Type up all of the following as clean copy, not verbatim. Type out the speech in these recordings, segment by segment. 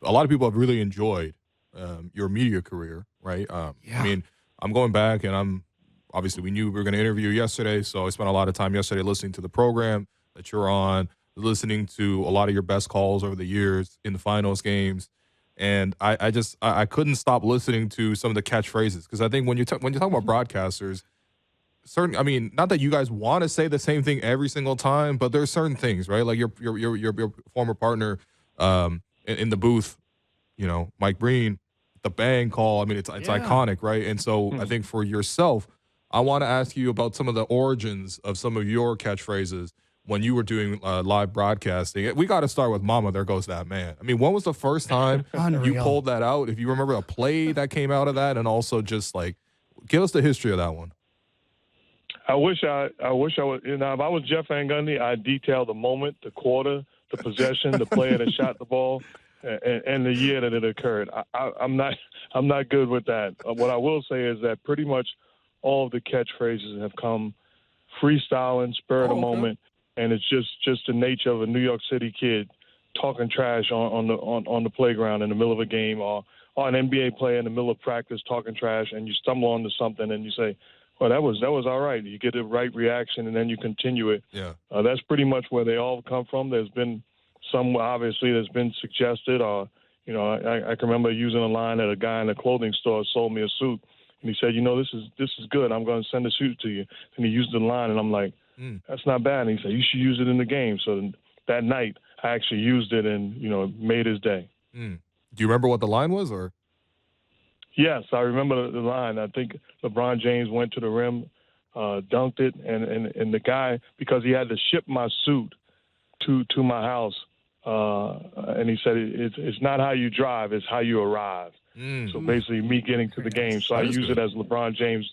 a lot of people have really enjoyed your media career, right? I Yeah. mean, I'm going back, and obviously we knew we were going to interview you yesterday, so I spent a lot of time yesterday listening to the program that you're on, listening to a lot of your best calls over the years in the finals games, and I couldn't stop listening to some of the catchphrases because I think when you talk about broadcasters, certain, I mean, not that you guys want to say the same thing every single time, but there's certain things, right? Like your former partner in the booth, Mike Breen, the bang call. I mean, it's Yeah. iconic, right? And so I think for yourself, I want to ask you about some of the origins of some of your catchphrases when you were doing live broadcasting. We got to start with "Mama, there goes that man." I mean, when was the first time you Unreal. pulled that out? If you remember a play that came out of that, and also just like give us the history of that one. I wish I would. If I was Jeff Van Gundy, I'd detail the moment, the quarter, the possession, the player that shot the ball, and the year that it occurred. I'm not good with that. What I will say is that pretty much all of the catchphrases have come freestyling, spur of the moment, and it's just the nature of a New York City kid talking trash on the playground in the middle of a game, or an NBA player in the middle of practice talking trash, and you stumble onto something and you say, well, that was all right. You get the right reaction, and then you continue it. Yeah. That's pretty much where they all come from. There's been some, obviously, that's been suggested. Or, I can remember using a line that a guy in a clothing store sold me a suit, and he said, this is good. I'm going to send a suit to you. And he used the line, and I'm like, that's not bad. And he said, you should use it in the game. So that night, I actually used it and, made his day. Do you remember what the line was, or? Yes, I remember the line. I think LeBron James went to the rim, dunked it, and the guy, because he had to ship my suit to my house, and he said it's not how you drive, it's how you arrive. So basically, me getting to the game. So I use it as LeBron James,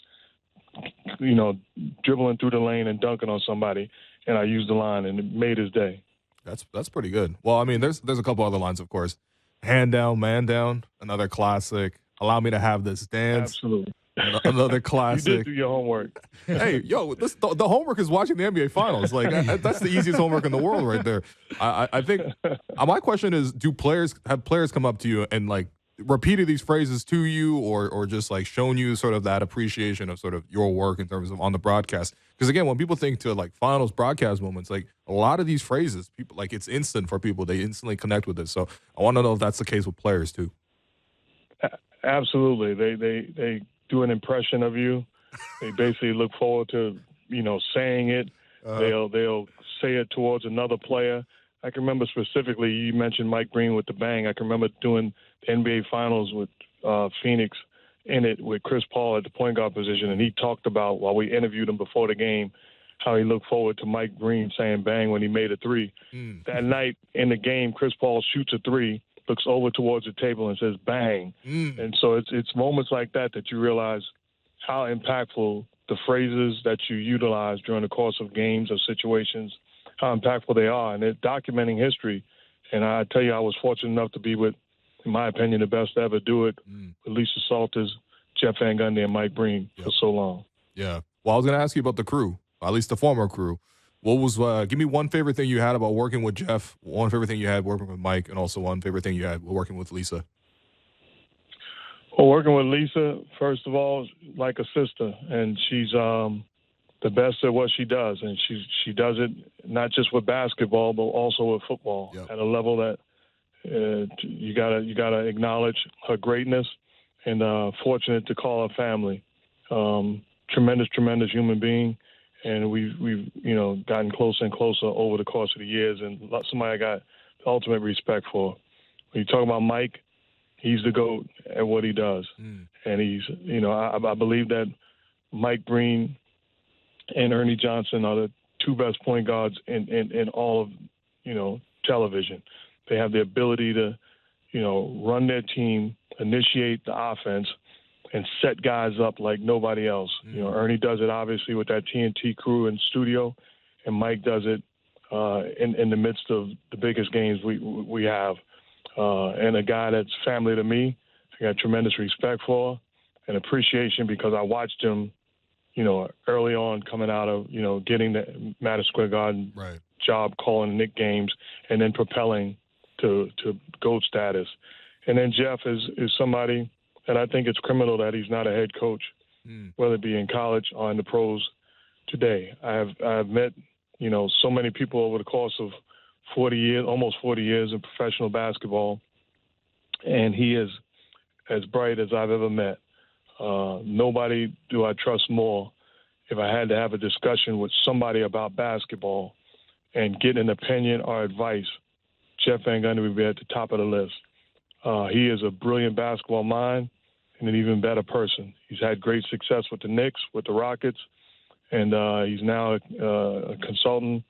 dribbling through the lane and dunking on somebody, and I used the line, and it made his day. That's pretty good. Well, I mean, there's a couple other lines, of course. Hand down, man down, another classic. Allow me to have this dance. Absolutely. Another classic. You did do your homework. Hey, yo, the homework is watching the NBA Finals. Like that's the easiest homework in the world, right there. I think my question is: have players come up to you and like repeated these phrases to you, or just like shown you sort of that appreciation of sort of your work in terms of on the broadcast? Because again, when people think to like finals broadcast moments, like a lot of these phrases, people like it's instant for people. They instantly connect with it. So I want to know if that's the case with players too. Absolutely. They do an impression of you. They basically look forward to, saying it. They'll say it towards another player. I can remember specifically, you mentioned Mike Breen with the bang. I can remember doing the NBA Finals with Phoenix in it with Chris Paul at the point guard position, and he talked about, while we interviewed him before the game, how he looked forward to Mike Breen saying bang when he made a three. That night in the game, Chris Paul shoots a three, looks over towards the table and says bang. And so it's moments like that you realize how impactful the phrases that you utilize during the course of games or situations, how impactful they are. And they're documenting history. And I tell you, I was fortunate enough to be with, in my opinion, the best to ever do it, with Lisa Salters, Jeff Van Gundy, and Mike Breen for so long. Yeah. Well, I was going to ask you about the crew, at least the former crew. What was give me one favorite thing you had about working with Jeff, one favorite thing you had working with Mike, and also one favorite thing you had working with Lisa? Well, working with Lisa, first of all, like a sister, and she's the best at what she does, and she does it not just with basketball, but also with football at a level that you gotta acknowledge her greatness, and fortunate to call her family. Tremendous human being. And we've gotten closer and closer over the course of the years, and somebody I got the ultimate respect for. When you talk about Mike, he's the GOAT at what he does. And he's, I believe that Mike Breen and Ernie Johnson are the two best point guards in all of, television. They have the ability to, run their team, initiate the offense, and set guys up like nobody else. Ernie does it obviously with that TNT crew in studio, and Mike does it in the midst of the biggest games we have. And a guy that's family to me, I got tremendous respect for and appreciation, because I watched him, early on coming out of, getting the Madison Square Garden job calling Knick games, and then propelling to GOAT status. And then Jeff is somebody that I think it's criminal that he's not a head coach, whether it be in college or in the pros today. I've met, so many people over the course of 40 years, almost 40 years in professional basketball, and he is as bright as I've ever met. Nobody do I trust more. If I had to have a discussion with somebody about basketball and get an opinion or advice, Jeff Van Gundy would be at the top of the list. He is a brilliant basketball mind and an even better person. He's had great success with the Knicks, with the Rockets, and he's now a consultant,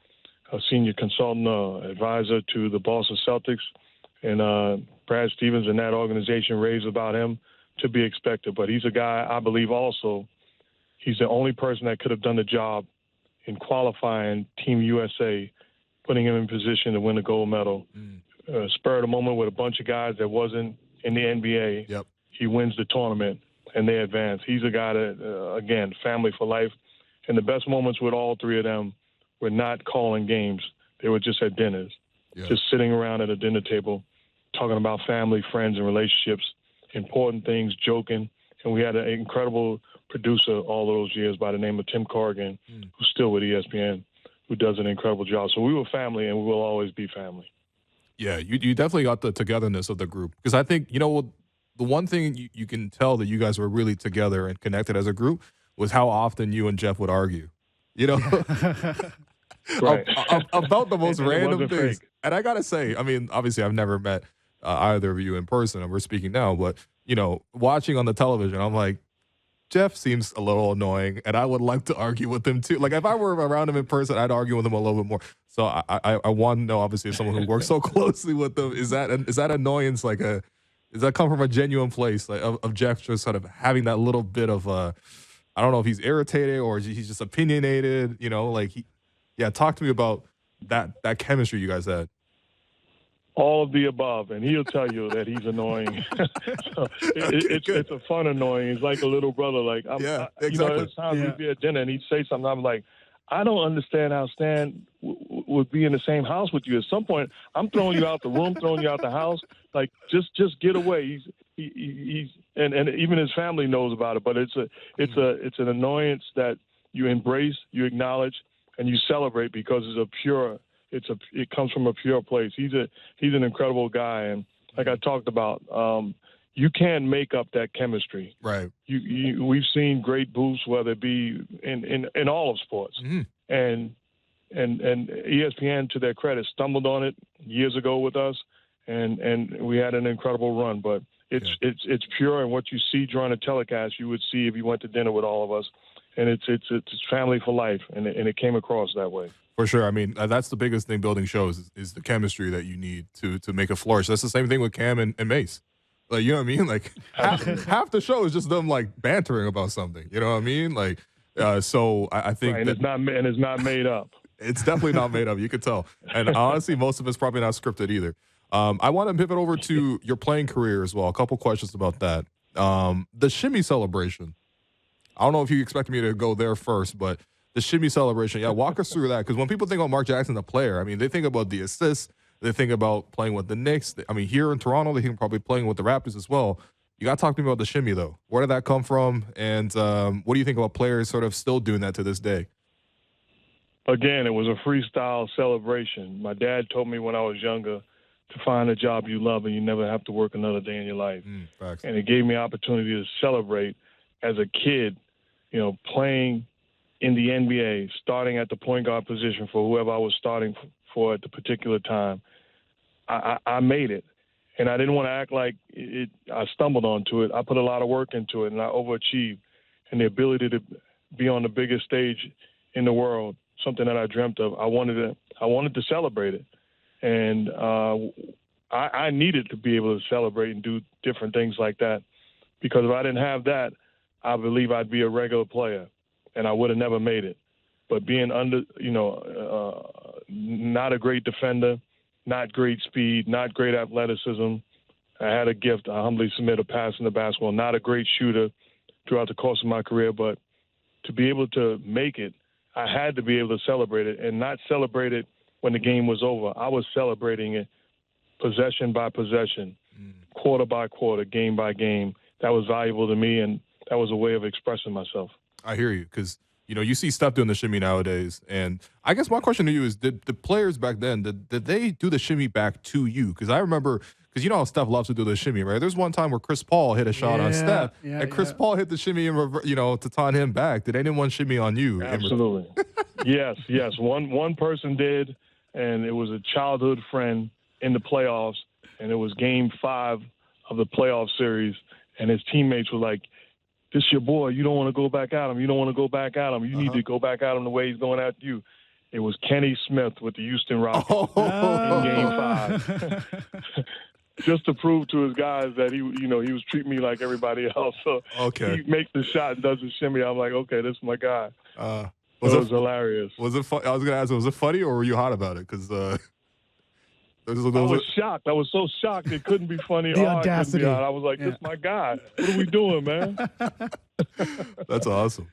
a senior consultant advisor to the Boston Celtics. And Brad Stevens and that organization raves about him to be expected. But he's a guy, I believe also, he's the only person that could have done the job in qualifying Team USA, putting him in position to win the gold medal. Spur of the moment with a bunch of guys that wasn't in the NBA. Yep. He wins the tournament, and they advance. He's a guy that, again, family for life. And the best moments with all three of them were not calling games. They were just at dinners, just sitting around at a dinner table, talking about family, friends, and relationships, important things, joking. And we had an incredible producer all those years by the name of Tim Corrigan, who's still with ESPN, who does an incredible job. So we were family, and we will always be family. Yeah, you definitely got the togetherness of the group. Because I think, the one thing you can tell that you guys were really together and connected as a group was how often you and Jeff would argue, Right. about the most random things. Fake. And I got to say, I mean, obviously I've never met either of you in person, and we're speaking now, but, watching on the television, I'm like, Jeff seems a little annoying, and I would like to argue with him too. Like, if I were around him in person, I'd argue with him a little bit more. So I want to know, obviously, as someone who works so closely with them, is that annoyance does that come from a genuine place, like of Jeff just sort of having that little bit of I don't know if he's irritated or he's just opinionated, talk to me about that chemistry you guys had. All of the above, and he'll tell you that he's annoying. So it's a fun annoying. He's like a little brother. Like, exactly. There's times we'd be at dinner and he'd say something. I'm like, I don't understand how Stan would be in the same house with you. At some point, I'm throwing you out the room, throwing you out the house. Like, just get away. He's and even his family knows about it. But it's an annoyance that you embrace, you acknowledge, and you celebrate because it comes from a pure place. He's an incredible guy, and like I talked about, you can't make up that chemistry. Right. We've seen great boosts, whether it be in all of sports, and ESPN, to their credit, stumbled on it years ago with us, and we had an incredible run. But it's pure, and what you see during a telecast, you would see if you went to dinner with all of us, and it's family for life, and it came across that way. For sure. I mean, that's the biggest thing building shows is the chemistry that you need to make it flourish. That's the same thing with Cam and Mace. Like, you know what I mean? Like, half the show is just them, like, bantering about something. You know what I mean? Like, so I think right, and it's not made up. It's definitely not made up. You could tell. And honestly, most of it's probably not scripted either. I want to pivot over to your playing career as well. A couple questions about that. The shimmy celebration. I don't know if you expected me to go there first, but the shimmy celebration. Yeah, walk us through that. Because when people think about Mark Jackson, the player, I mean, they think about the assists. They think about playing with the Knicks. I mean, here in Toronto, they think probably playing with the Raptors as well. You got to talk to me about the shimmy, though. Where did that come from? And what do you think about players sort of still doing that to this day? Again, it was a freestyle celebration. My dad told me when I was younger to find a job you love and you never have to work another day in your life. Facts. And it gave me opportunity to celebrate as a kid, playing in the NBA, starting at the point guard position for whoever I was starting for at the particular time. I made it, and I didn't want to act like I stumbled onto it. I put a lot of work into it, and I overachieved. And the ability to be on the biggest stage in the world, something that I dreamt of, I wanted to celebrate it. And I needed to be able to celebrate and do different things like that, because if I didn't have that, I believe I'd be a regular player, and I would have never made it. But being not a great defender, not great speed, not great athleticism, I had a gift. I humbly submit a pass in the basketball. Not a great shooter throughout the course of my career, but to be able to make it, I had to be able to celebrate it, and not celebrate it when the game was over. I was celebrating it possession by possession, quarter by quarter, game by game. That was valuable to me, and that was a way of expressing myself. I hear you because, you see Steph doing the shimmy nowadays. And I guess my question to you is, did the players back then, did they do the shimmy back to you? Because I remember, because you know how Steph loves to do the shimmy, right? There's one time where Chris Paul hit a shot on Steph, and Chris Paul hit the shimmy to taunt him back. Did anyone shimmy on you? Absolutely. Yes. One person did, and it was a childhood friend in the playoffs, and it was Game 5 of the playoff series, and his teammates were like, "This your boy. You don't want to go back at him. You don't want to go back at him. You need to go back at him the way he's going at you." It was Kenny Smith with the Houston Rockets in Game 5. Just to prove to his guys that he was treating me like everybody else. So he makes the shot and does the shimmy. I'm like, okay, this is my guy. It was hilarious. Was it fun? I was going to ask, was it funny or were you hot about it? Because I was shocked. I was so shocked it couldn't be funny. The audacity. I was like, this is my guy. What are we doing, man? That's awesome.